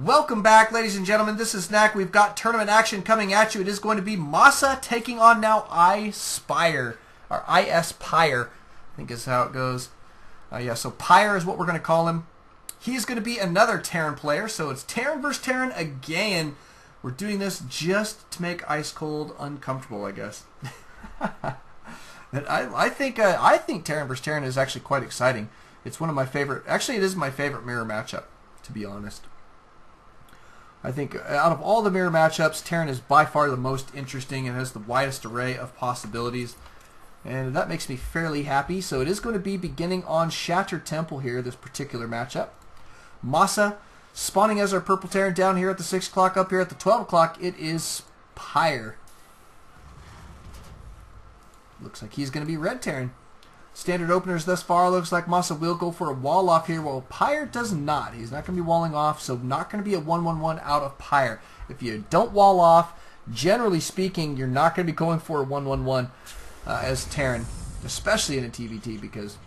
Welcome back, ladies and gentlemen. This is Knack. We've got tournament action coming at you. It is going to be Masa taking on now iSpire, or iSpire, I think is how it goes. So Pyre is what we're going to call him. He's going to be another Terran player, so it's Terran versus Terran again. We're doing this just to make Ice Cold uncomfortable, I guess. I think Terran versus Terran is actually quite exciting. It's one of my favorite. Actually, it is my favorite mirror matchup, to be honest. I think out of all the mirror matchups, Terran is by far the most interesting and has the widest array of possibilities. And that makes me fairly happy. So it is going to be beginning on Shattered Temple here, this particular matchup. Masa spawning as our purple Terran down here at the 6 o'clock. Up here at the 12 o'clock, it is Pyre. Looks like he's going to be red Terran. Standard openers thus far, looks like Masa will go for a wall off here, while Pyre does not. He's not going to be walling off, so not going to be a 1-1-1 out of Pyre. If you don't wall off, generally speaking, you're not going to be going for a 1-1-1 as Terran, especially in a TVT, because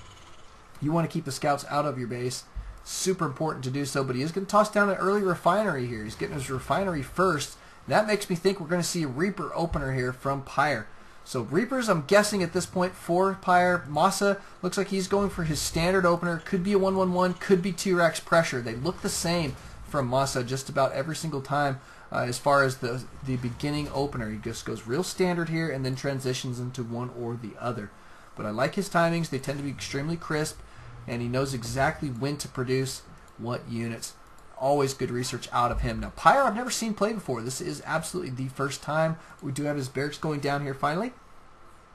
you want to keep the scouts out of your base. Super important to do so, but he is going to toss down an early refinery here. He's getting his refinery first. That makes me think we're going to see a Reaper opener here from Pyre. So Reapers, I'm guessing at this point for Pyre. Masa looks like he's going for his standard opener. Could be a 1-1-1, could be T-Rex pressure. They look the same from Masa just about every single time as far as the beginning opener. He just goes real standard here and then transitions into one or the other. But I like his timings. They tend to be extremely crisp, and he knows exactly when to produce what units. Always good research out of him. Now, Pyre I've never seen play before. This is absolutely the first time. We do have his barracks going down here finally.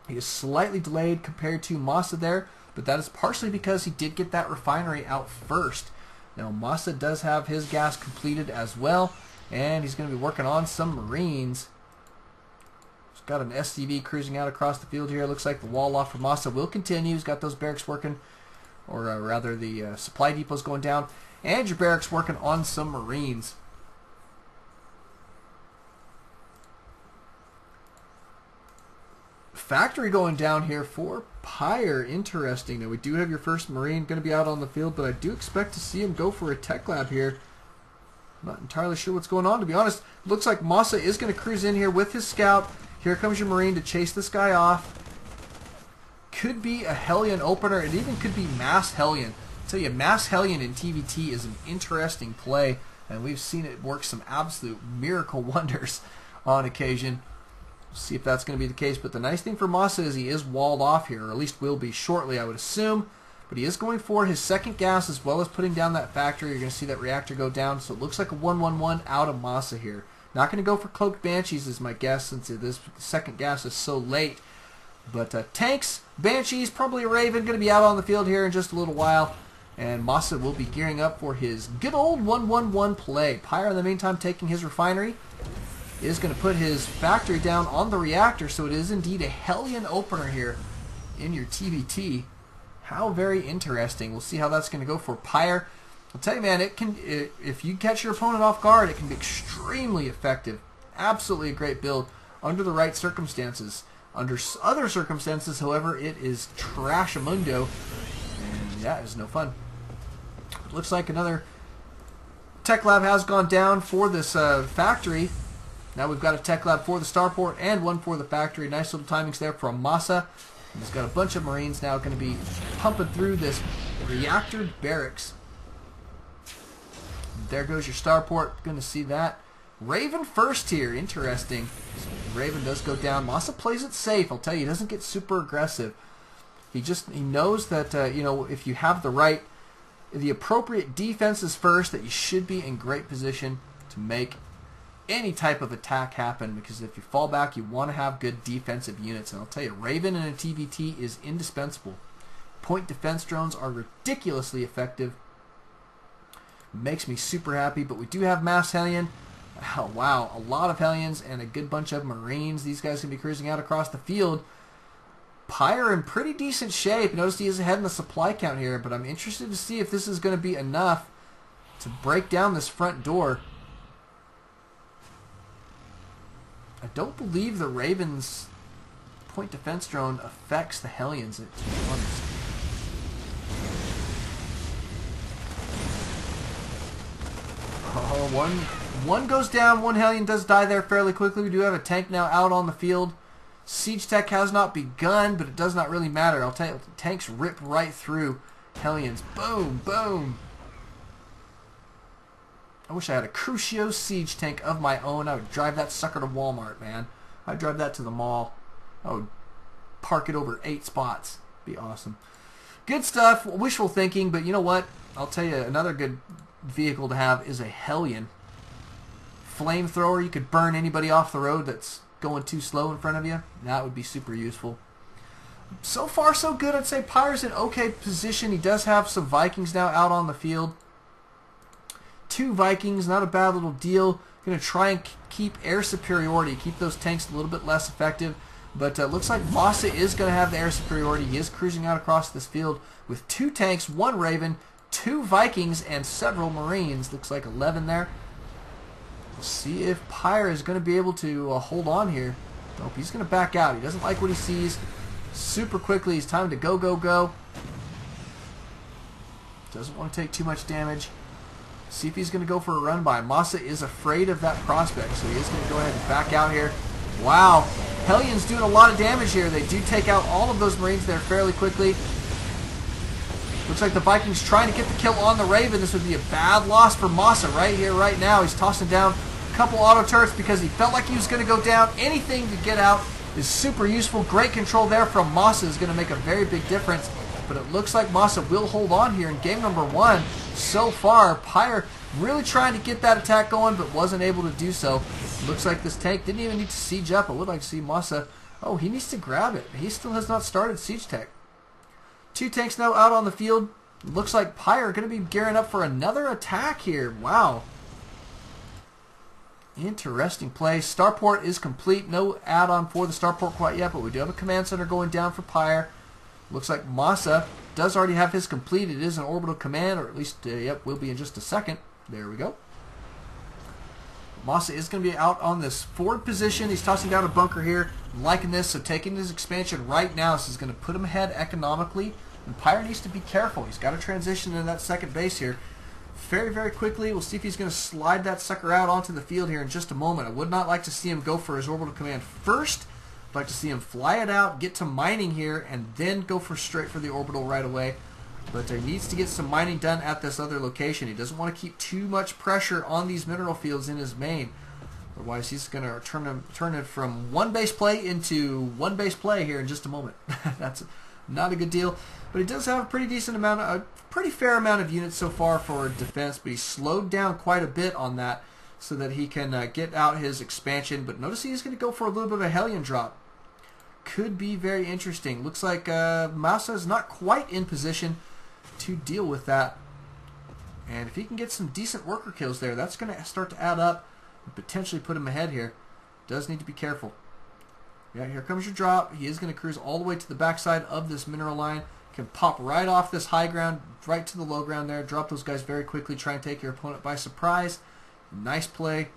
He is slightly delayed compared to Masa there, but that is partially because he did get that refinery out first. Now, Masa does have his gas completed as well, and he's going to be working on some Marines. He's got an SCV cruising out across the field here. Looks like the wall off for Masa will continue. He's got those barracks working, or rather the supply depots going down. And your barracks working on some Marines. Factory going down here for Pyre. Interesting. Now we do have your first Marine going to be out on the field, but I do expect to see him go for a tech lab here. I'm not entirely sure what's going on, to be honest. Looks like Masa is going to cruise in here with his scout. Here comes your Marine to chase this guy off. Could be a Hellion opener. It even could be Mass Hellion. I tell you, Mass Hellion in TVT is an interesting play, and we've seen it work some absolute miracle wonders on occasion. We'll see if that's going to be the case, but the nice thing for Masa is he is walled off here, or at least will be shortly, I would assume. But he is going for his second gas as well as putting down that factory. You're going to see that reactor go down, so it looks like a 1-1-1 out of Masa here. Not going to go for Cloaked Banshees is my guess, since this second gas is so late. But tanks, Banshees, probably a Raven, going to be out on the field here in just a little while. And Masa will be gearing up for his good old 1-1-1 play. Pyre, in the meantime, taking his refinery, is going to put his factory down on the reactor, so it is indeed a Hellion opener here in your TVT. How very interesting. We'll see how that's going to go for Pyre. I'll tell you, man, if you catch your opponent off guard, it can be extremely effective. Absolutely a great build under the right circumstances. Under other circumstances, however, it is trash-a-mundo, and that is no fun. Looks like another tech lab has gone down for this factory. Now we've got a tech lab for the starport and one for the factory. Nice little timings there from Masa. And he's got a bunch of Marines now going to be pumping through this reactor barracks. There goes your starport. Going to see that. Raven first here. Interesting. Raven does go down. Masa plays it safe. I'll tell you, he doesn't get super aggressive. He knows that if you have the appropriate defenses first, that you should be in great position to make any type of attack happen, because if you fall back, you want to have good defensive units. And I'll tell you, Raven in a TVT is indispensable. Point defense drones are ridiculously effective. Makes me super happy, but we do have Mass Hellion. Oh, wow, a lot of Hellions and a good bunch of Marines. These guys can be cruising out across the field. Pyre in pretty decent shape. Notice he is ahead in the supply count here, but I'm interested to see if this is going to be enough to break down this front door. I don't believe the Raven's point defense drone affects the Hellions, to be honest. Well, one goes down. One Hellion does die there fairly quickly. We do have a tank now out on the field. Siege tech has not begun, but it does not really matter. I'll tell you, tanks rip right through Hellions. Boom, boom. I wish I had a Crucio siege tank of my own. I would drive that sucker to Walmart, man. I'd drive that to the mall. I would park it over 8 spots. Be awesome. Good stuff. Wishful thinking, but you know what? I'll tell you, another good vehicle to have is a Hellion. Flamethrower. You could burn anybody off the road that's going too slow in front of you. That would be super useful. So far, so good. I'd say Pyre's in okay position. He does have some Vikings now out on the field. 2 Vikings, not a bad little deal. Going to try and keep air superiority, keep those tanks a little bit less effective. But looks like Massa is going to have the air superiority. He is cruising out across this field with 2 tanks, 1 Raven, 2 Vikings, and several Marines. Looks like 11 there. We'll see if Pyre is going to be able to hold on here. Nope, he's going to back out. He doesn't like what he sees. Super quickly, it's time to go, go, go. Doesn't want to take too much damage. See if he's going to go for a run by. Massa is afraid of that prospect, so he is going to go ahead and back out here. Wow. Hellions doing a lot of damage here. They do take out all of those Marines there fairly quickly. Looks like the Vikings trying to get the kill on the Raven. This would be a bad loss for Massa right here, right now. He's tossing down a couple auto turrets because he felt like he was going to go down. Anything to get out is super useful. Great control there from Massa is going to make a very big difference. But it looks like Massa will hold on here in game number 1. So far, Pyre really trying to get that attack going, but wasn't able to do so. Looks like this tank didn't even need to siege up. I would like to see Massa. Oh, he needs to grab it. He still has not started siege tech. 2 tanks now out on the field. Looks like Pyre going to be gearing up for another attack here. Wow. Interesting play. Starport is complete. No add-on for the starport quite yet, but we do have a command center going down for Pyre. Looks like Massa does already have his complete. It is an orbital command, or at least, yep, will be in just a second. There we go. Massa is going to be out on this forward position. He's tossing down a bunker here. I'm liking this, so taking his expansion right now. This is going to put him ahead economically. And Pyre needs to be careful. He's got to transition into that second base here very, very quickly. We'll see if he's going to slide that sucker out onto the field here in just a moment. I would not like to see him go for his orbital command first. I'd like to see him fly it out, get to mining here, and then go straight for the orbital right away. But he needs to get some mining done at this other location. He doesn't want to keep too much pressure on these mineral fields in his main. Otherwise, he's going to turn it from one base play into one base play here in just a moment. That's not a good deal. But he does have a pretty fair amount of units so far for defense. But he's slowed down quite a bit on that so that he can get out his expansion. But notice he's going to go for a little bit of a Hellion drop. Could be very interesting. Looks like Massa is not quite in position to deal with that. And if he can get some decent worker kills there, that's going to start to add up and potentially put him ahead here. Does need to be careful. Yeah, here comes your drop. He is going to cruise all the way to the backside of this mineral line. Can pop right off this high ground, right to the low ground there. Drop those guys very quickly. Try and take your opponent by surprise. Nice play.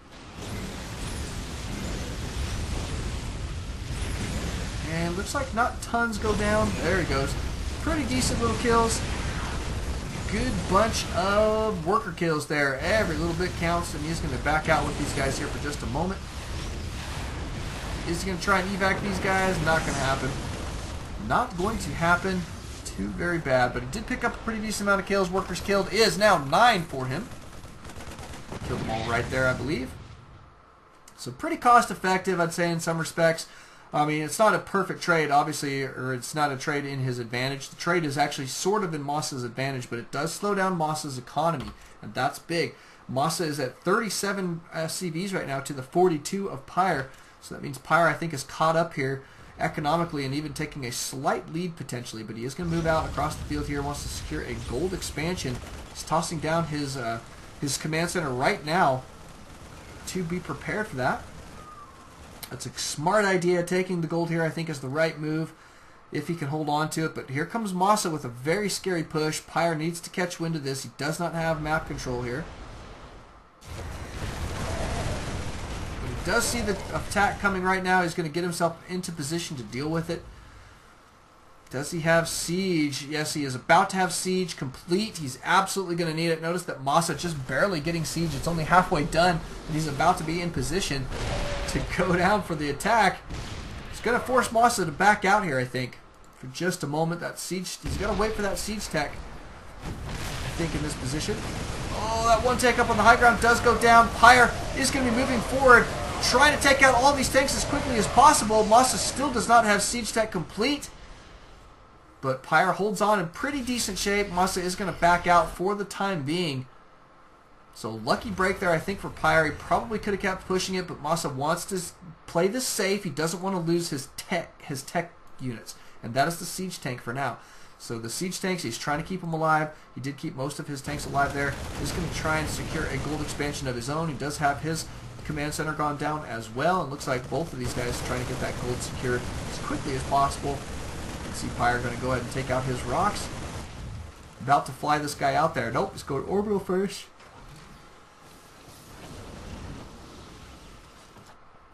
And looks like not tons go down. There he goes. Pretty decent little kills. Good bunch of worker kills there. Every little bit counts, and he's going to back out with these guys here for just a moment. Is he going to try and evac these guys? Not going to happen. Not going to happen. Too very bad, but he did pick up a pretty decent amount of kills. Workers killed is now 9 for him. Killed them all right there, I believe. So pretty cost effective, I'd say, in some respects. I mean, it's not a perfect trade, obviously, or it's not a trade in his advantage. The trade is actually sort of in Massa's advantage, but it does slow down Massa's economy, and that's big. Massa is at 37 CVs right now to the 42 of Pyre, so that means Pyre, I think, is caught up here economically and even taking a slight lead potentially, but he is going to move out across the field here, wants to secure a gold expansion. He's tossing down his command center right now to be prepared for that. That's a smart idea. Taking the gold here, I think, is the right move if he can hold on to it. But here comes Massa with a very scary push. Pyre needs to catch wind of this. He does not have map control here. But he does see the attack coming right now. He's going to get himself into position to deal with it. Does he have siege? Yes, he is about to have siege complete. He's absolutely going to need it. Notice that Masa just barely getting siege. It's only halfway done, and he's about to be in position to go down for the attack. He's going to force Masa to back out here, I think, for just a moment. That siege, he's going to wait for that siege tech, I think, in this position. Oh, that one take up on the high ground does go down. Pyre is going to be moving forward, trying to take out all these tanks as quickly as possible. Masa still does not have siege tech complete, but Pyre holds on in pretty decent shape. Masa is going to back out for the time being. So lucky break there, I think, for Pyre. He probably could have kept pushing it, but Masa wants to play this safe. He doesn't want to lose his tech units, and that is the siege tank for now. So the siege tanks, he's trying to keep them alive. He did keep most of his tanks alive there. He's going to try and secure a gold expansion of his own. He does have his command center gone down as well. It looks like both of these guys are trying to get that gold secured as quickly as possible. You can see Pyre going to go ahead and take out his rocks. About to fly this guy out there. Nope, let's go to orbital first.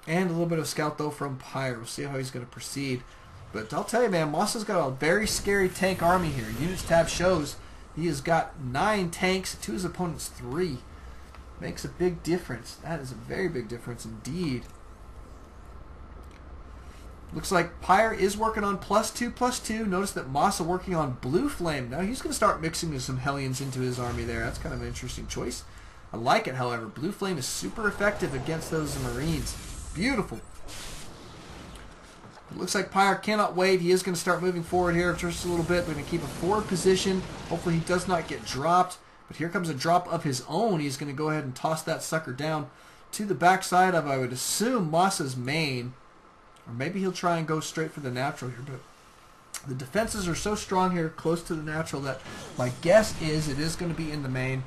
And a little bit of scout, though, from Pyre. We'll see how he's going to proceed. But I'll tell you, man, Masa's got a very scary tank army here. Units tab shows he has got 9 tanks to his opponent's 3. Makes a big difference. That is a very big difference indeed. Looks like Pyre is working on +2/+2. Notice that Masa working on Blue Flame. Now he's going to start mixing some Hellions into his army there. That's kind of an interesting choice. I like it, however. Blue Flame is super effective against those Marines. Beautiful. It looks like Pyre cannot wait. He is going to start moving forward here just a little bit. We're going to keep a forward position. Hopefully he does not get dropped. But here comes a drop of his own. He's going to go ahead and toss that sucker down to the backside of, I would assume, Masa's main. Or maybe he'll try and go straight for the natural here. But the defenses are so strong here close to the natural that my guess is it is going to be in the main.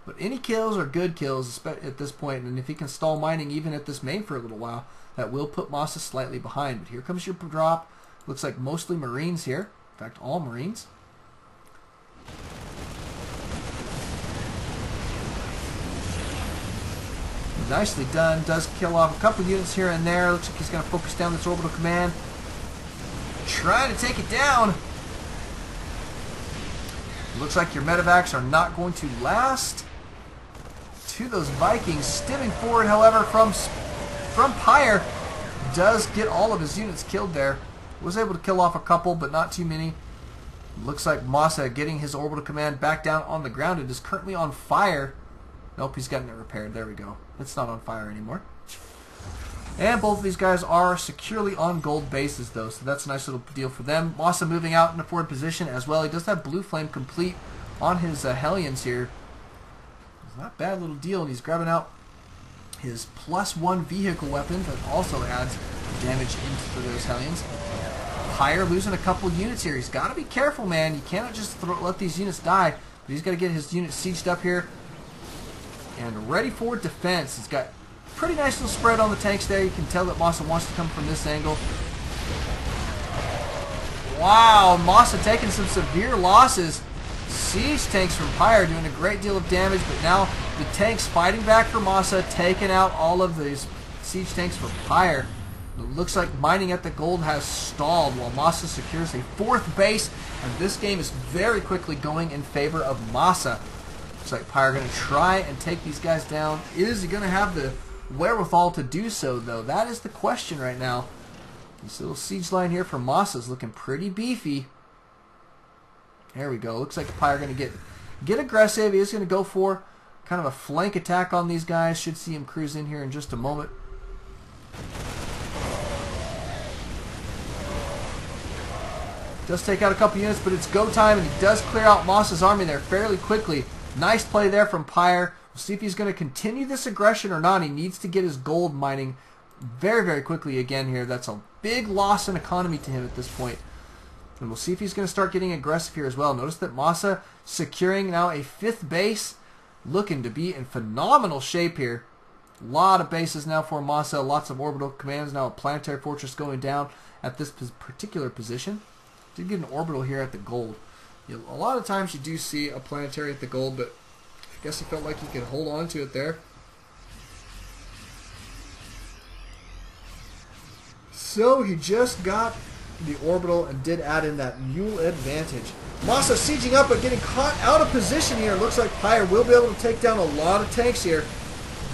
But any kills are good kills at this point. And if he can stall mining even at this main for a little while, that will put Masa slightly behind. But here comes your drop. Looks like mostly Marines here. In fact, all Marines. Nicely done. Does kill off a couple units here and there. Looks like he's going to focus down this orbital command. Trying to take it down. Looks like your medevacs are not going to last. To those Vikings. Stimming forward, however, from Pyre. Does get all of his units killed there. Was able to kill off a couple, but not too many. Looks like Masa getting his orbital command back down on the ground. It is currently on fire. Nope, he's getting it repaired. There we go. It's not on fire anymore. And both of these guys are securely on gold bases, though, so that's a nice little deal for them. Masa moving out in a forward position as well. He does have Blue Flame complete on his Hellions here. It's not a bad little deal, and he's grabbing out his +1 vehicle weapon that also adds damage into those Hellions. Pyre losing a couple units here. He's got to be careful, man. You cannot just let these units die, but he's got to get his units sieged up here. And ready for defense. He's got a pretty nice little spread on the tanks there. You can tell that Masa wants to come from this angle. Wow, Masa taking some severe losses. Siege tanks from Pyre doing a great deal of damage, but now the tanks fighting back for Masa, taking out all of these siege tanks for Pyre. It looks like mining at the gold has stalled while Masa secures a 4th base, and this game is very quickly going in favor of Masa. Looks like Pyre going to try and take these guys down. Is he going to have the wherewithal to do so, though? That is the question right now. This little siege line here for Masa is looking pretty beefy. There we go. Looks like Pyre going to get aggressive. He is going to go for kind of a flank attack on these guys. Should see him cruise in here in just a moment. Does take out a couple units, but it's go time, and he does clear out Masa's army there fairly quickly. Nice play there from Pyre. We'll see if he's going to continue this aggression or not. He needs to get his gold mining very, very quickly again here. That's a big loss in economy to him at this point. And we'll see if he's going to start getting aggressive here as well. Notice that Masa securing now a 5th base. Looking to be in phenomenal shape here. A lot of bases now for Masa. Lots of orbital commands. Now a planetary fortress going down at this particular position. Did get an orbital here at the gold. A lot of times you do see a planetary at the gold, but I guess he felt like he could hold on to it there. So he just got the orbital and did add in that mule advantage. Massa sieging up but getting caught out of position here. Looks like Pyre will be able to take down a lot of tanks here.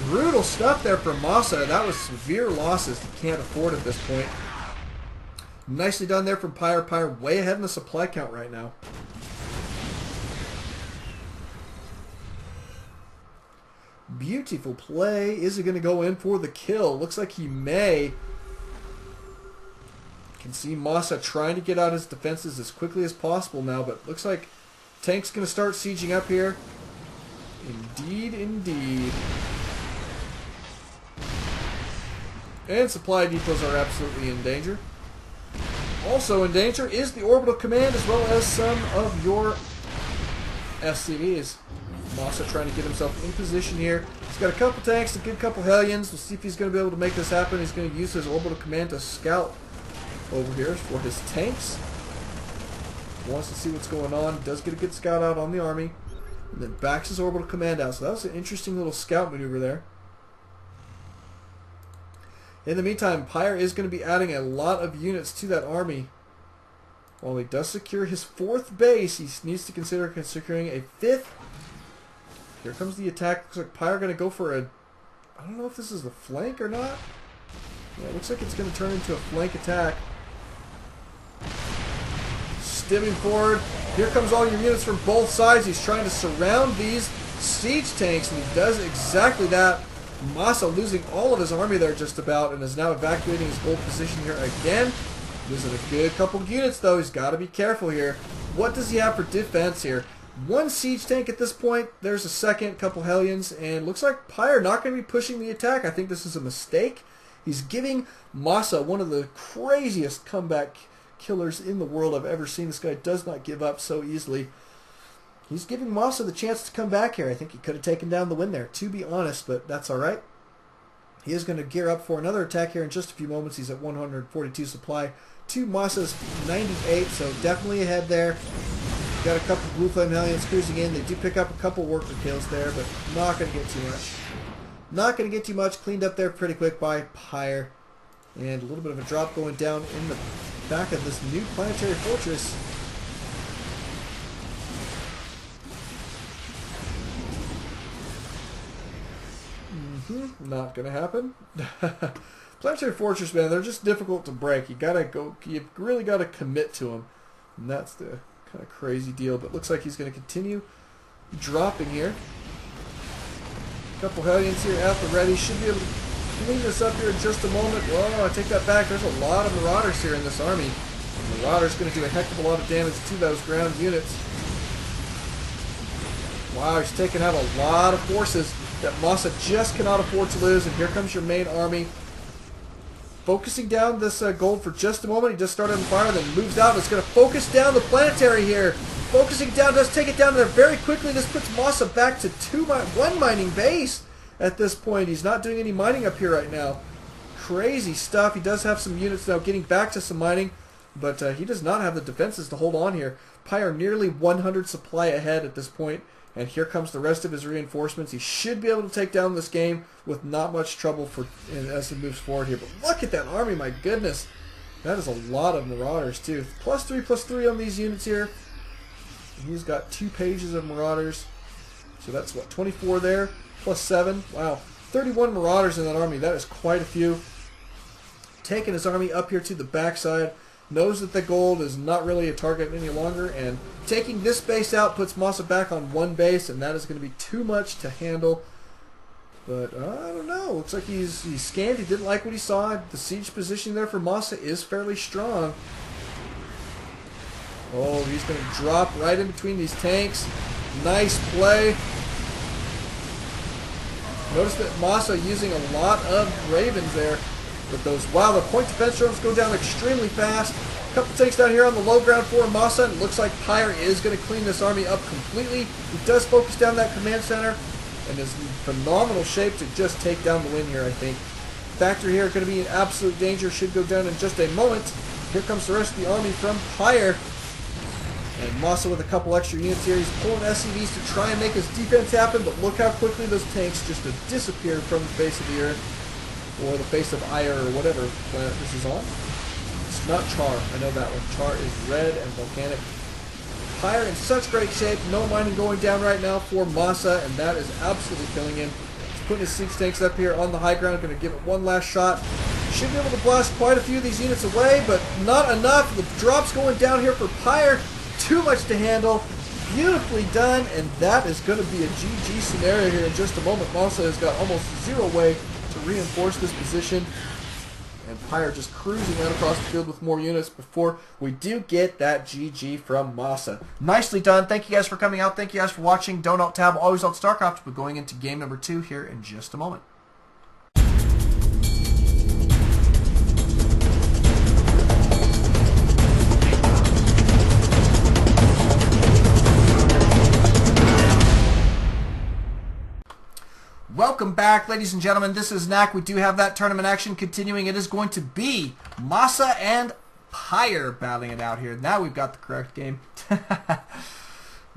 Brutal stuff there for Massa. That was severe losses he can't afford at this point. Nicely done there from Pyre. Pyre way ahead in the supply count right now. Beautiful play. Is he going to go in for the kill? Looks like he may. Can see Massa trying to get out his defenses as quickly as possible now, but looks like tank's going to start sieging up here. Indeed, indeed. And supply depots are absolutely in danger. Also in danger is the orbital command as well as some of your SCVs. Massa trying to get himself in position here. He's got a couple tanks, a good couple Hellions. We'll see if he's going to be able to make this happen. He's going to use his orbital command to scout over here for his tanks. Wants to see what's going on. Does get a good scout out on the army. And then backs his orbital command out. So that was an interesting little scout maneuver there. In the meantime, Pyre is going to be adding a lot of units to that army. While he does secure his 4th base, he needs to consider securing a 5th. Here comes the attack. Looks like Pyre going to go for a... I don't know if this is the flank or not. Yeah, it looks like it's going to turn into a flank attack. Stimming forward. Here comes all your units from both sides. He's trying to surround these siege tanks, and he does exactly that. Massa losing all of his army there just about, and is now evacuating his gold position here again. Losing a good couple units though. He's got to be careful here. What does he have for defense here? 1 siege tank at this point. There's a second, couple Hellions, and looks like Pyre not going to be pushing the attack. I think this is a mistake. He's giving Massa one of the craziest comeback killers in the world I've ever seen. This guy does not give up so easily. He's giving Massa the chance to come back here. I think he could have taken down the win there, to be honest, but that's all right. He is going to gear up for another attack here in just a few moments. He's at 142 supply to Massa's 98, so definitely ahead there. Got a couple Blue Flame Hellions cruising in. They do pick up a couple worker kills there, but not going to get too much. Not going to get too much. Cleaned up there pretty quick by Pyre. And a little bit of a drop going down in the back of this new planetary fortress. Not gonna happen. Planetary Fortress, man, they're just difficult to break. You've really got to commit to them, and that's the kind of crazy deal. But looks like he's going to continue dropping here. A couple Hellions here at the ready. Should be able to clean this up here in just a moment. Whoa, I take that back. There's a lot of Marauders here in this army. Marauders going to do a heck of a lot of damage to those ground units. Wow, he's taking out a lot of forces that Massa just cannot afford to lose. And here comes your main army. Focusing down this gold for just a moment. He just started on fire, then moves out. It's going to focus down the planetary here. Focusing down, does take it down there very quickly. This puts Massa back to 1 mining base at this point. He's not doing any mining up here right now. Crazy stuff. He does have some units now getting back to some mining, but he does not have the defenses to hold on here. Pyre nearly 100 supply ahead at this point. And here comes the rest of his reinforcements. He should be able to take down this game with not much trouble as he moves forward here. But look at that army, my goodness. That is a lot of Marauders, too. +3/+3 on these units here. He's got 2 pages of Marauders. So that's, what, 24 there? +7. Wow. 31 Marauders in that army. That is quite a few. Taking his army up here to the backside. Knows that the gold is not really a target any longer, and taking this base out puts Massa back on 1 base, and that is going to be too much to handle. But I don't know. Looks like he's scanned. He didn't like what he saw. The siege position there for Massa is fairly strong. Oh, he's going to drop right in between these tanks. Nice play. Notice that Massa using a lot of Ravens there. But those, wow, the point defense drones go down extremely fast. A couple tanks down here on the low ground for Massa. And it looks like Pyre is going to clean this army up completely. He does focus down that command center and is in phenomenal shape to just take down the win here, I think. Factory here going to be in absolute danger. Should go down in just a moment. Here comes the rest of the army from Pyre. And Massa with a couple extra units here. He's pulling SCVs to try and make his defense happen. But look how quickly those tanks just disappeared from the face of the earth. Or the face of Ire, or whatever planet this is on. Not Char. I know that one. Char is red and volcanic. Pyre in such great shape. No mining going down right now for Masa, and that is absolutely killing him. He's putting his siege tanks up here on the high ground. Going to give it one last shot. Should be able to blast quite a few of these units away, but not enough. The drop's going down here for Pyre. Too much to handle. Beautifully done, and that is going to be a GG scenario here in just a moment. Masa has got almost zero way to reinforce this position, and Pyre just cruising out across the field with more units before we do get that GG from Masa. Nicely done. Thank you guys for coming out. Thank you guys for watching. Don't Alt Tab, always on StarCraft. We're going into game number 2 here in just a moment. Welcome back, ladies and gentlemen. This is Knack. We do have that tournament action continuing. It is going to be Masa and Pyre battling it out here. Now we've got the correct game.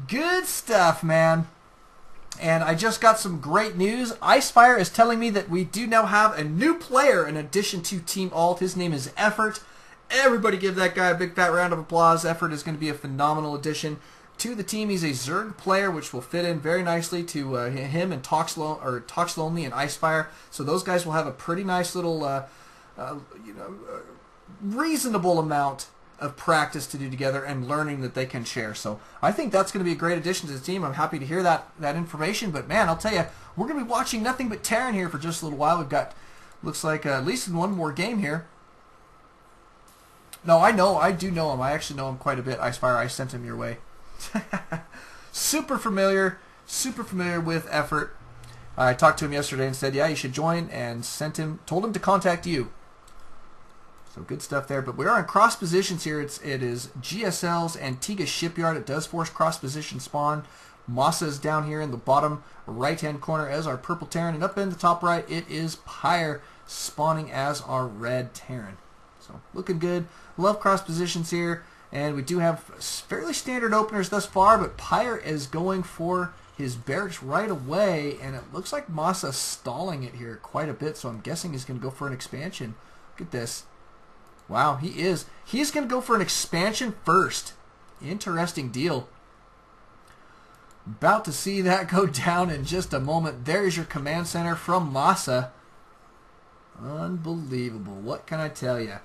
Good stuff, man. And I just got some great news. Icefire is telling me that we do now have a new player in addition to Team Alt. His name is Effort. Everybody give that guy a big fat round of applause. Effort is going to be a phenomenal addition to the team. He's a Zerg player, which will fit in very nicely to him and Tox Lonely and Icefire. So those guys will have a pretty nice little, reasonable amount of practice to do together and learning that they can share. So I think that's going to be a great addition to the team. I'm happy to hear that information. But man, I'll tell you, we're going to be watching nothing but Terran here for just a little while. We've got, looks like at least in one more game here. No, I do know him. I actually know him quite a bit. Icefire, I sent him your way. super familiar with Effort. I talked to him yesterday and said, yeah, you should join, and told him to contact you. So good stuff there. But we are in cross positions here. It is GSL's Antigua Shipyard. It does force cross position spawn. Masa is down here in the bottom right hand corner as our purple Terran, and up in the top right it is Pyre spawning as our red Terran. So looking good. Love cross positions here. And we do have fairly standard openers thus far, but Pyre is going for his barracks right away, and it looks like Masa's stalling it here quite a bit, so I'm guessing he's going to go for an expansion. Look at this. Wow, he is. He's going to go for an expansion first. Interesting deal. About to see that go down in just a moment. There's your command center from Masa. Unbelievable. What can I tell you?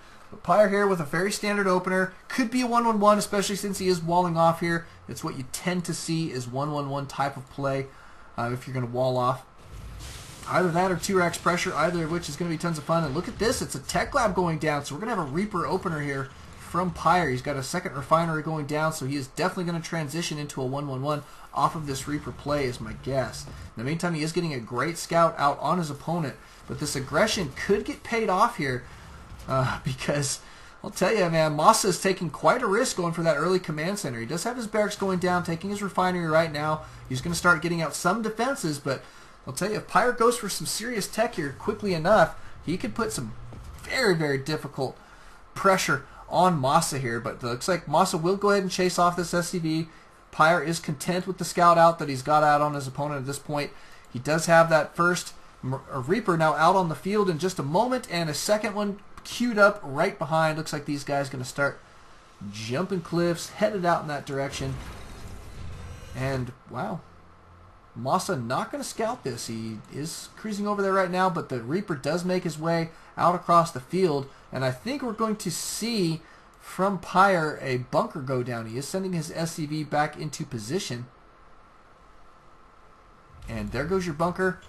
Pyre here with a very standard opener. Could be a 1-1-1, especially since he is walling off here. It's what you tend to see is 1-1-1 type of play if you're going to wall off. Either that or 2-rax pressure, either of which is going to be tons of fun. And look at this. It's a Tech Lab going down, so we're going to have a Reaper opener here from Pyre. He's got a second refinery going down, so he is definitely going to transition into a 1-1-1 off of this Reaper play is my guess. In the meantime, he is getting a great scout out on his opponent, but this aggression could get paid off here. Because I'll tell you, man, Masa is taking quite a risk going for that early command center. He does have his barracks going down, taking his refinery right now. He's going to start getting out some defenses, but I'll tell you, if Pyre goes for some serious tech here quickly enough, he could put some very, very difficult pressure on Masa here. But it looks like Masa will go ahead and chase off this SCV. Pyre is content with the scout out that he's got out on his opponent at this point. He does have that first Reaper now out on the field in just a moment, and a second one queued up right behind. Looks like these guys going to start jumping cliffs, headed out in that direction. And wow, Masa not going to scout this. He is cruising over there right now, but the Reaper does make his way out across the field, and I think we're going to see from Pyre a bunker go down. He is sending his SCV back into position, and there goes your bunker.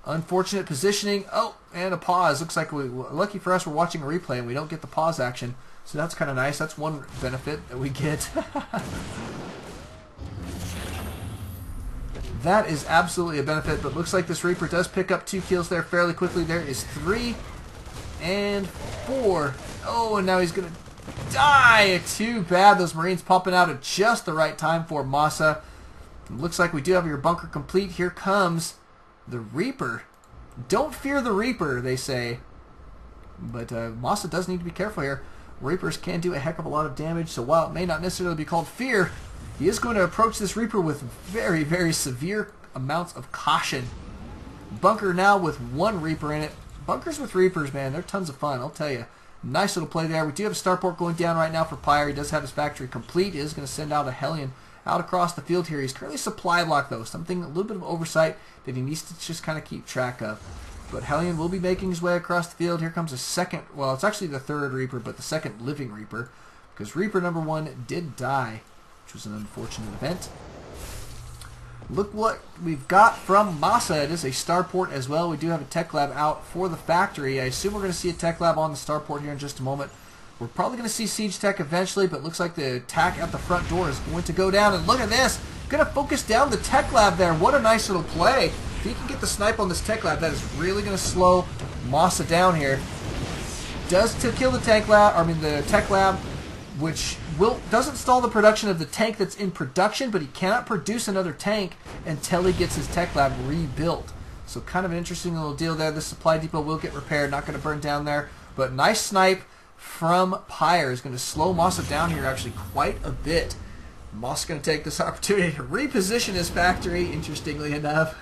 Unfortunate positioning. Oh, and a pause. Looks like lucky for us, we're watching a replay and we don't get the pause action. So that's kind of nice. That's one benefit that we get. That is absolutely a benefit, but looks like this Reaper does pick up 2 kills there fairly quickly. There is 3 and 4. Oh, and now he's going to die. Too bad. Those Marines popping out at just the right time for Masa. Looks like we do have your bunker complete. Here comes the Reaper. Don't fear the Reaper, they say. But Masa does need to be careful here. Reapers can do a heck of a lot of damage, so while it may not necessarily be called fear, he is going to approach this Reaper with very, very severe amounts of caution. Bunker now with 1 Reaper in it. Bunkers with Reapers, man, they're tons of fun, I'll tell you. Nice little play there. We do have a starport going down right now for Pyre. He does have his factory complete. He is going to send out a Hellion out across the field here. He's currently supply blocked, though. Something, a little bit of oversight that he needs to just kind of keep track of. But Hellion will be making his way across the field. Here comes a second, well, it's actually the third Reaper, but the second living Reaper, because Reaper number 1 did die, which was an unfortunate event. Look what we've got from Masa. It is a starport as well. We do have a tech lab out for the factory. I assume we're going to see a tech lab on the starport here in just a moment. We're probably going to see siege tech eventually, but it looks like the attack at the front door is going to go down. And look at this. Going to focus down the tech lab there. What a nice little play. If he can get the snipe on this tech lab, that is really going to slow Masa down here. Does to kill the tank lab, the tech lab, which doesn't stall the production of the tank that's in production, but he cannot produce another tank until he gets his tech lab rebuilt. So kind of an interesting little deal there. The supply depot will get repaired, not going to burn down there. But nice snipe from Pyre is going to slow Masa down here actually quite a bit. Masa going to take this opportunity to reposition his factory, interestingly enough.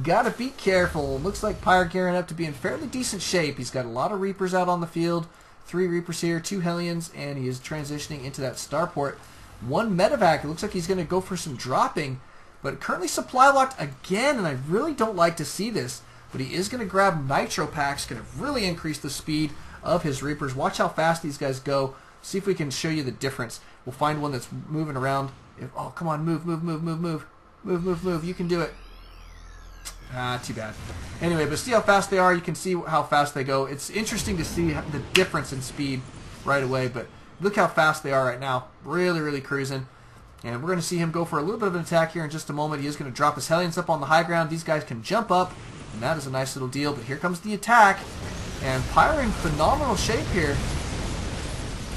Gotta be careful. Looks like Pyre gearing up to be in fairly decent shape. He's got a lot of Reapers out on the field. 3 Reapers here, 2 Hellions, and he is transitioning into that starport. 1 medevac. It looks like he's going to go for some dropping, but currently supply locked again, and I really don't like to see this. But he is going to grab nitro packs, going to really increase the speed of his Reapers. Watch how fast these guys go. See if we can show you the difference. We'll find one that's moving around. Oh, come on, move, move, move, move, move. Move, move, move. You can do it. Ah, too bad. Anyway, but see how fast they are. You can see how fast they go. It's interesting to see the difference in speed right away, but look how fast they are right now. Really, really cruising. And we're going to see him go for a little bit of an attack here in just a moment. He is going to drop his Hellions up on the high ground. These guys can jump up, and that is a nice little deal. But here comes the attack, and Pyre in phenomenal shape here.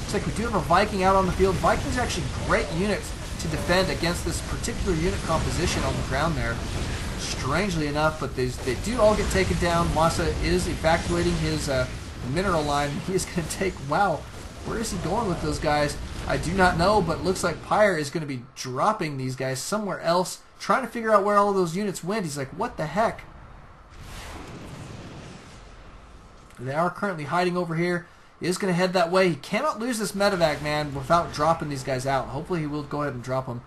Looks like we do have a Viking out on the field. Vikings are actually great units to defend against this particular unit composition on the ground there. Strangely enough, but they do all get taken down. Masa is evacuating his mineral line. He is going to take, wow, where is he going with those guys? I do not know, but looks like Pyre is going to be dropping these guys somewhere else, trying to figure out where all of those units went. He's like, what the heck? They are currently hiding over here. He is going to head that way. He cannot lose this medevac, man, without dropping these guys out. Hopefully he will go ahead and drop them.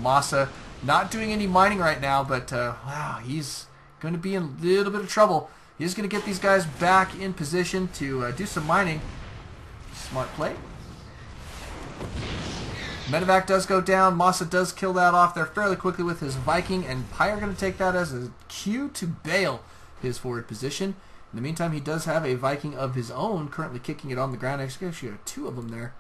Masa not doing any mining right now, but wow, he's going to be in a little bit of trouble. He's going to get these guys back in position to do some mining. Smart play. Medevac does go down. Masa does kill that off there fairly quickly with his Viking, and Pyre going to take that as a cue to bail his forward position. In the meantime, he does have a Viking of his own currently kicking it on the ground. Actually, got 2 of them there.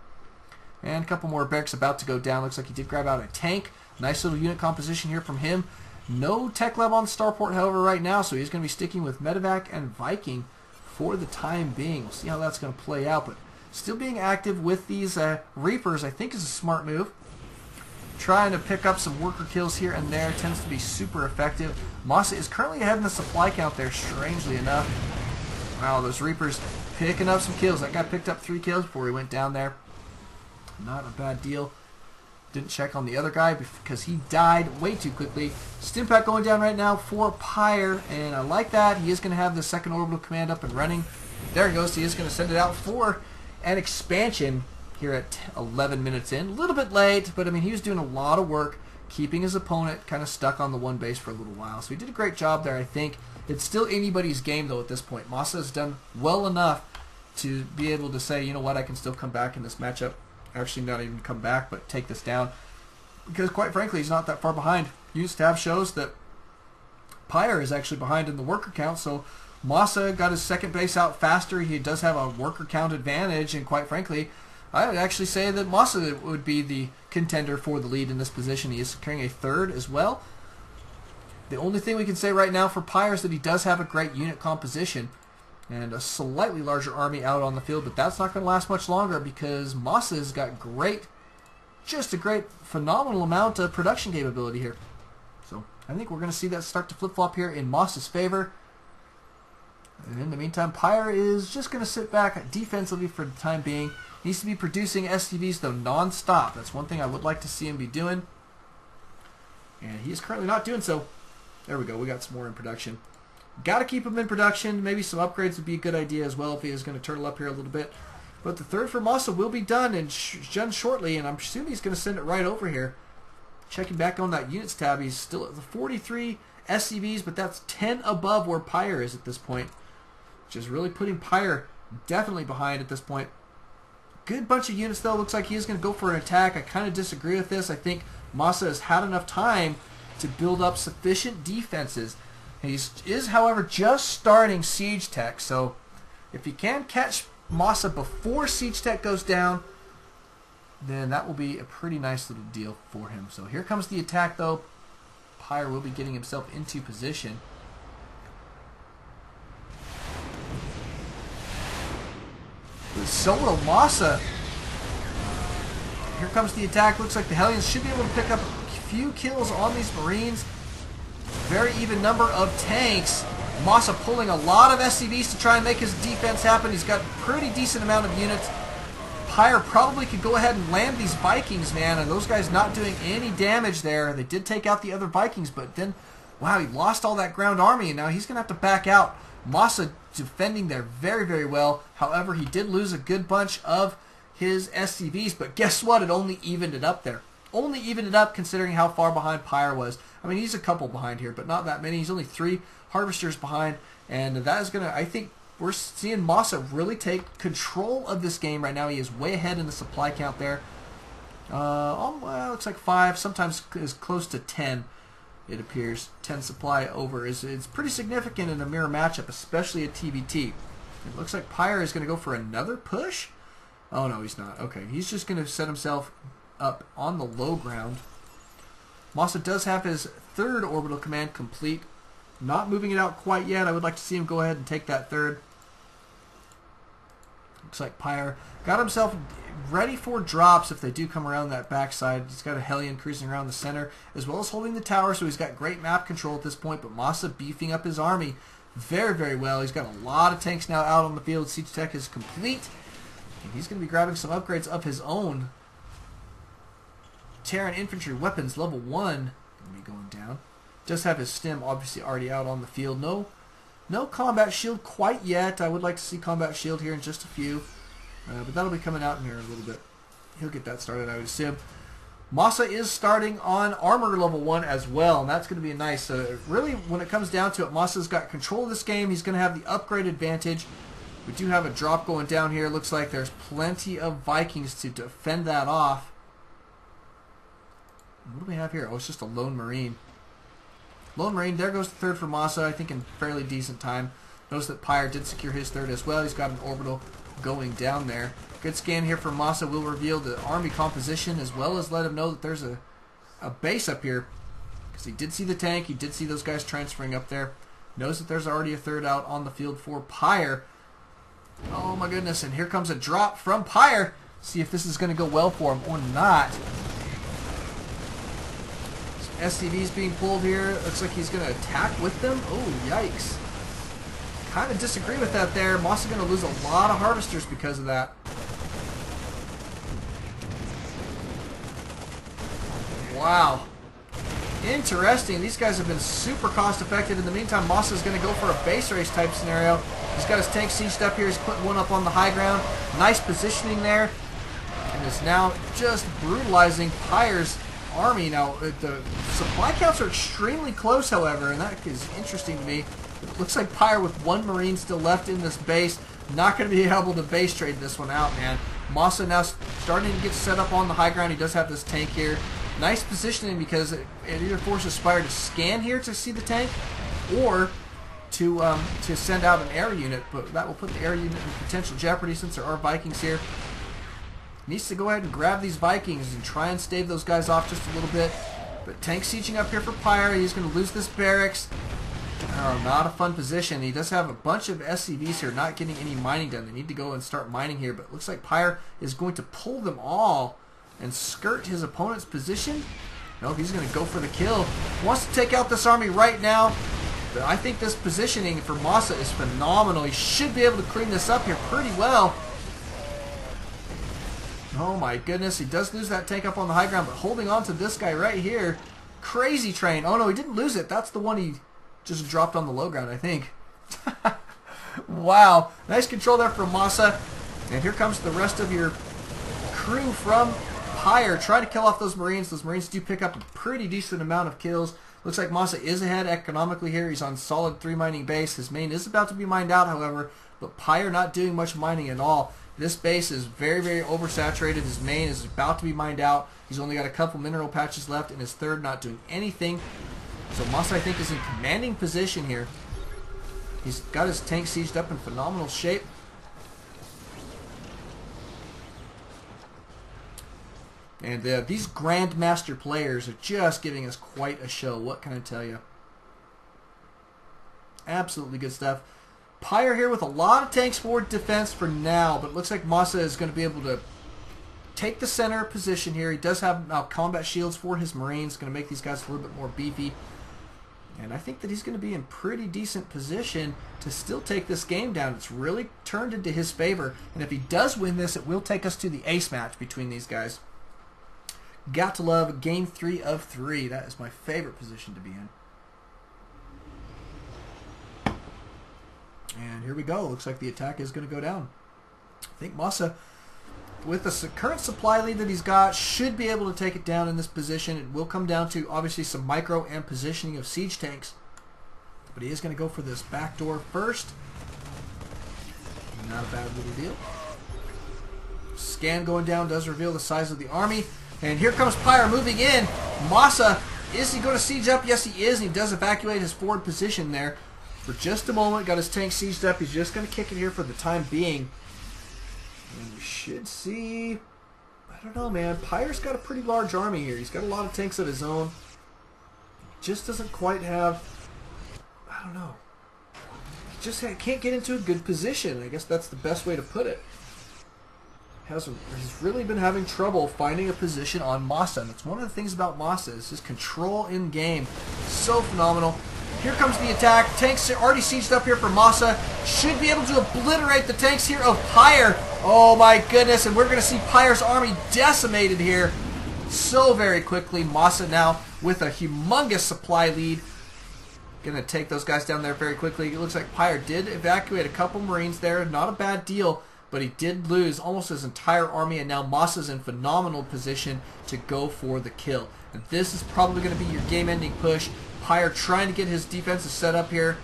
And a couple more barracks about to go down. Looks like he did grab out a tank. Nice little unit composition here from him. No tech lab on the starport, however, right now, so he's going to be sticking with medevac and Viking for the time being. We'll see how that's going to play out, but still being active with these Reapers, I think, is a smart move. Trying to pick up some worker kills here and there tends to be super effective. Masa is currently ahead in the supply count there, strangely enough. Wow, those Reapers picking up some kills. That guy picked up 3 kills before he went down there. Not a bad deal. Didn't check on the other guy because he died way too quickly. Stimpack going down right now for Pyre, and I like that. He is going to have the second orbital command up and running. There he goes. He is going to send it out for an expansion here at 11 minutes in. A little bit late, but I mean, he was doing a lot of work keeping his opponent kind of stuck on the one base for a little while. So he did a great job there, I think. It's still anybody's game, though, at this point. Masa has done well enough to be able to say, you know what, I can still come back in this matchup. Actually, not even come back, but take this down. Because, quite frankly, he's not that far behind. Unit tab shows that Pyre is actually behind in the worker count, so Masa got his second base out faster. He does have a worker count advantage, and quite frankly, I would actually say that Masa would be the contender for the lead in this position. He is securing a third as well. The only thing we can say right now for Pyre is that he does have a great unit composition and a slightly larger army out on the field, but that's not going to last much longer because Masa has got just a great, phenomenal amount of production capability here. So I think we're going to see that start to flip-flop here in Masa's favor. And in the meantime, Pyre is just going to sit back defensively for the time being. Needs to be producing SCVs, though, non-stop. That's one thing I would like to see him be doing. And he is currently not doing so. There we go. We got some more in production. Got to keep him in production. Maybe some upgrades would be a good idea as well if he is going to turtle up here a little bit. But the third for Massa will be done and done shortly, and I'm assuming he's going to send it right over here. Checking back on that units tab, he's still at the 43 SCVs, but that's 10 above where Pyre is at this point, which is really putting Pyre definitely behind at this point. Good bunch of units, though. Looks like he is going to go for an attack. I kind of disagree with this. I think Massa has had enough time to build up sufficient defenses. He is, however, just starting Siege Tech, so if he can catch Massa before Siege Tech goes down, then that will be a pretty nice little deal for him. So here comes the attack, though. Pyre will be getting himself into position. With so will Massa. Here comes the attack. Looks like the Hellions should be able to pick up a few kills on these Marines. Very even number of tanks. Massa pulling a lot of SCVs to try and make his defense happen. He's got a pretty decent amount of units. Pyre probably could go ahead and land these Vikings, man, and those guys not doing any damage there. They did take out the other Vikings, but then, wow, he lost all that ground army, and now he's going to have to back out. Massa defending there very, very well. However, he did lose a good bunch of his SCVs, but guess what? It only evened it up there. Only evened it up considering how far behind Pyre was. I mean, he's a couple behind here, but not that many. He's only 3 Harvesters behind, and that is going to, I think, we're seeing Massa really take control of this game right now. He is way ahead in the supply count there. Well, looks like 5, sometimes as close to 10, it appears. 10 supply over. It's pretty significant in a mirror matchup, especially at TVT. It looks like Pyre is going to go for another push. Oh, no, he's not. Okay, he's just going to set himself up on the low ground. Massa does have his 3rd orbital command complete. Not moving it out quite yet. I would like to see him go ahead and take that 3rd. Looks like Pyre got himself ready for drops if they do come around that backside. He's got a Hellion cruising around the center as well as holding the tower, so he's got great map control at this point. But Massa beefing up his army very, very well. He's got a lot of tanks now out on the field. Siege Tech is complete. And he's going to be grabbing some upgrades of his own. Terran infantry weapons level 1 going to be going down. Does have his stem obviously already out on the field. No combat shield quite yet. I would like to see combat shield here in just a few. But that'll be coming out in here in a little bit. He'll get that started, I would assume. Massa is starting on armor level 1 as well, and that's going to be nice. Really, when it comes down to it, Massa's got control of this game. He's going to have the upgrade advantage. We do have a drop going down here. Looks like there's plenty of Vikings to defend that off. What do we have here? Oh, it's just a lone Marine. Lone Marine, there goes the 3rd for Massa, I think in fairly decent time. Notice that Pyre did secure his 3rd as well. He's got an orbital going down there. Good scan here from Massa will reveal the army composition as well as let him know that there's a base up here. Because he did see the tank, he did see those guys transferring up there. Knows that there's already a 3rd out on the field for Pyre. Oh my goodness, and here comes a drop from Pyre. See if this is going to go well for him or not. SCV's being pulled here. Looks like he's going to attack with them. Oh, yikes. Kind of disagree with that there. Massa going to lose a lot of Harvesters because of that. Wow. Interesting. These guys have been super cost effective. In the meantime, Massa's going to go for a base race type scenario. He's got his tank sieged up here. He's putting one up on the high ground. Nice positioning there. And is now just brutalizing Pyre's army. Now, the supply counts are extremely close, however, and that is interesting to me. It looks like Pyre with 1 Marine still left in this base. Not going to be able to base trade this one out, man. Massa now starting to get set up on the high ground. He does have this tank here. Nice positioning because it either forces Spire to scan here to see the tank or to send out an air unit, but that will put the air unit in potential jeopardy since there are Vikings here. Needs to go ahead and grab these Vikings and try and stave those guys off just a little bit. But tank sieging up here for Pyre. He's going to lose this barracks. Oh, not a fun position. He does have a bunch of SCVs here not getting any mining done. They need to go and start mining here, but it looks like Pyre is going to pull them all and skirt his opponent's position. No, he's going to go for the kill. Wants to take out this army right now. But I think this positioning for Massa is phenomenal. He should be able to clean this up here pretty well. Oh my goodness, he does lose that tank up on the high ground, but holding on to this guy right here. Crazy Train. Oh no, he didn't lose it. That's the one he just dropped on the low ground, I think. Wow. Nice control there from Masa. And here comes the rest of your crew from Pyre trying to kill off those Marines. Those Marines do pick up a pretty decent amount of kills. Looks like Masa is ahead economically here. He's on solid 3 mining base. His main is about to be mined out, however, but Pyre not doing much mining at all. This base is very, very oversaturated. His main is about to be mined out. He's only got a couple mineral patches left, and his third not doing anything. So Masa, I think, is in commanding position here. He's got his tank sieged up in phenomenal shape. And these Grandmaster players are just giving us quite a show. What can I tell you? Absolutely good stuff. Pyre here with a lot of tanks for defense for now, but it looks like Masa is going to be able to take the center position here. He does have now combat shields for his Marines. Going to make these guys a little bit more beefy. And I think that he's going to be in pretty decent position to still take this game down. It's really turned into his favor. And if he does win this, it will take us to the ace match between these guys. Got to love game 3 of 3. That is my favorite position to be in. And here we go. Looks like the attack is going to go down. I think Masa, with the current supply lead that he's got, should be able to take it down in this position. It will come down to, obviously, some micro and positioning of siege tanks. But he is going to go for this back door first. Not a bad little deal. Scan going down does reveal the size of the army. And here comes Pyre moving in. Masa, is he going to siege up? Yes, he is. And he does evacuate his forward position there for just a moment. Got his tank sieged up. He's just going to kick it here for the time being. And we should see... I don't know, man. Pyre's got a pretty large army here. He's got a lot of tanks of his own. Just doesn't quite have... I don't know. He just can't get into a good position. I guess that's the best way to put it. He's really been having trouble finding a position on Masa. And it's one of the things about Masa is his control in game. So phenomenal. Here comes the attack. Tanks are already sieged up here for Masa. Should be able to obliterate the tanks here of Pyre. Oh my goodness. And we're going to see Pyre's army decimated here so very quickly. Masa now with a humongous supply lead. Going to take those guys down there very quickly. It looks like Pyre did evacuate a couple Marines there. Not a bad deal. But he did lose almost his entire army, and now Masa's in phenomenal position to go for the kill. And this is probably going to be your game-ending push. Pyre trying to get his defenses set up here.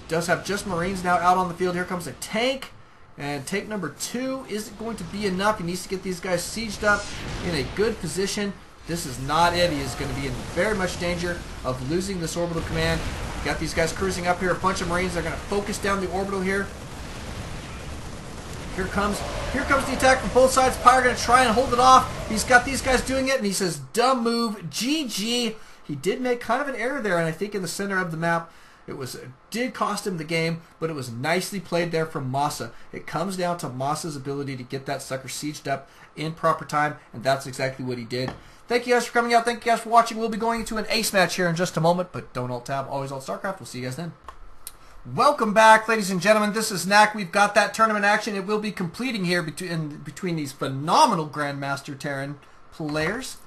Does have just Marines now out on the field. Here comes a tank. And tank number 2 isn't going to be enough. He needs to get these guys sieged up in a good position. This is not it. He is going to be in very much danger of losing this orbital command. Got these guys cruising up here. A bunch of Marines. They're going to focus down the orbital here. Here comes the attack from both sides. Pyre going to try and hold it off. He's got these guys doing it, and he says, dumb move, GG. He did make kind of an error there, and I think in the center of the map, it did cost him the game, but it was nicely played there from Masa. It comes down to Masa's ability to get that sucker sieged up in proper time, and that's exactly what he did. Thank you guys for coming out. Thank you guys for watching. We'll be going into an ace match here in just a moment, but don't alt-tab, always alt-StarCraft. We'll see you guys then. Welcome back, ladies and gentlemen. This is Knack. We've got that tournament action. It will be completing here between these phenomenal Grandmaster Terran players.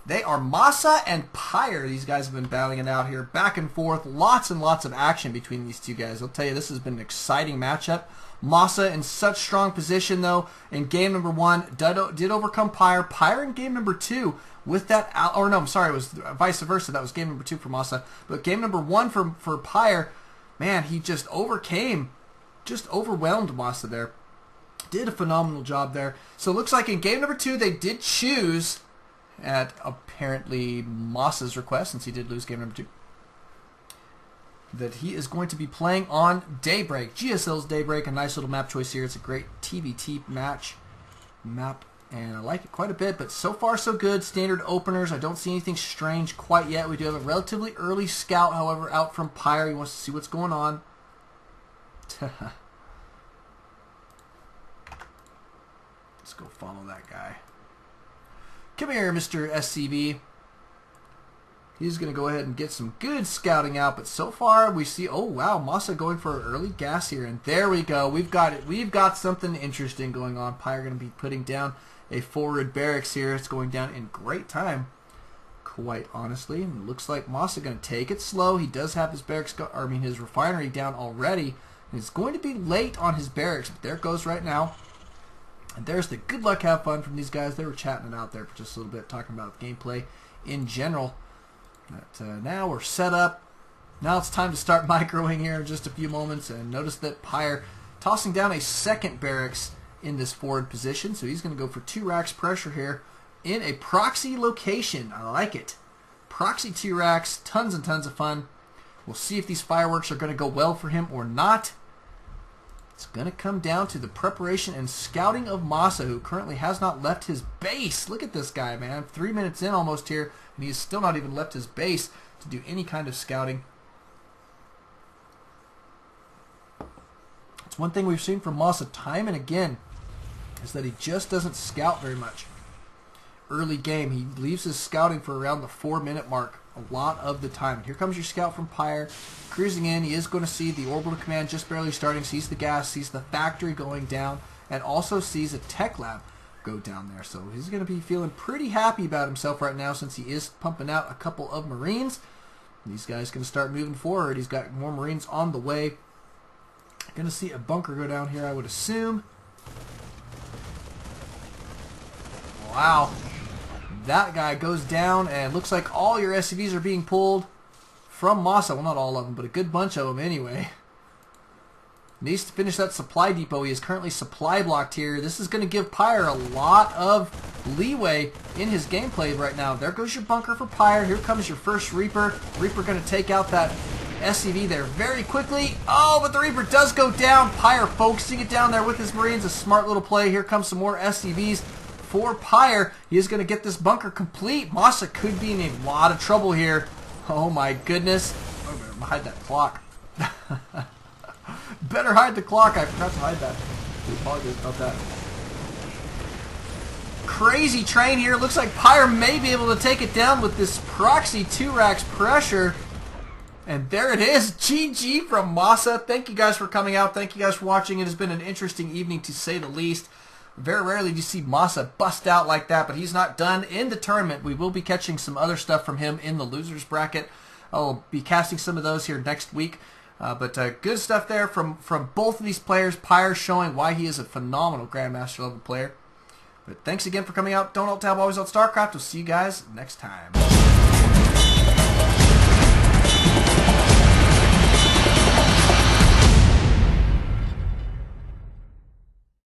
They are Masa and Pyre. These guys have been battling it out here, back and forth. Lots and lots of action between these two guys. I'll tell you, this has been an exciting matchup. Masa in such strong position, though, in game number 1, did overcome Pyre. Pyre in game number 2 with that... Or no, I'm sorry, it was vice versa. That was game number 2 for Masa. But game number 1 for Pyre... Man, he just overwhelmed Masa there. Did a phenomenal job there. So it looks like in game number 2, they did choose, at apparently Masa's request, since he did lose game number 2, that he is going to be playing on Daybreak. GSL's Daybreak, a nice little map choice here. It's a great TVT map, and I like it quite a bit, but so far so good. Standard openers. I don't see anything strange quite yet. We do have a relatively early scout, however, out from Pyre. He wants to see what's going on. Let's go follow that guy. Come here, Mr. SCV. He's going to go ahead and get some good scouting out, but so far we see, oh wow, Masa going for an early gas here, and there we go. We've got it. We've got something interesting going on. Pyre going to be putting down a forward barracks here. It's going down in great time. quite honestly. And it looks like Masa going to take it slow. He does have his barracks, his refinery down already. And it's going to be late on his barracks, but there it goes right now. And there's the good luck, have fun from these guys. They were chatting it out there for just a little bit, talking about gameplay in general. But now we're set up. Now it's time to start microing here in just a few moments. And notice that Pyre tossing down a second barracks in this forward position. So he's going to go for 2 racks pressure here in a proxy location. I like it. Proxy 2 racks, tons and tons of fun. We'll see if these fireworks are going to go well for him or not. It's going to come down to the preparation and scouting of Masa, who currently has not left his base. Look at this guy, man. 3 minutes in almost here, and he's still not even left his base to do any kind of scouting. It's one thing we've seen from Masa time and again, is that he just doesn't scout very much. Early game, he leaves his scouting for around the 4-minute mark a lot of the time. Here comes your scout from Pyre, cruising in. He is going to see the orbital command just barely starting, sees the gas, sees the factory going down, and also sees a tech lab go down there. So he's going to be feeling pretty happy about himself right now since he is pumping out a couple of Marines. These guys going to start moving forward. He's got more Marines on the way. Going to see a bunker go down here, I would assume. Wow. That guy goes down, and looks like all your SCVs are being pulled from Masa. Well, not all of them, but a good bunch of them anyway. Needs to finish that supply depot. He is currently supply blocked here. This is going to give Pyre a lot of leeway in his gameplay right now. There goes your bunker for Pyre. Here comes your first Reaper. Reaper going to take out that SCV there very quickly. Oh, but the Reaper does go down. Pyre focusing it down there with his Marines. A smart little play. Here comes some more SCVs for Pyre. He is going to get this bunker complete. Masa could be in a lot of trouble here. Oh my goodness. Oh, better hide that clock. Better hide the clock. I forgot to hide that. I apologize about that. Crazy train here. Looks like Pyre may be able to take it down with this proxy 2 racks pressure. And there it is. GG from Masa. Thank you guys for coming out. Thank you guys for watching. It has been an interesting evening to say the least. Very rarely do you see Masa bust out like that, but he's not done in the tournament. We will be catching some other stuff from him in the losers bracket. I'll be casting some of those here next week. But good stuff there from both of these players. Pyre showing why he is a phenomenal Grandmaster level player. But thanks again for coming out. Don't alt tab, always alt StarCraft. We'll see you guys next time.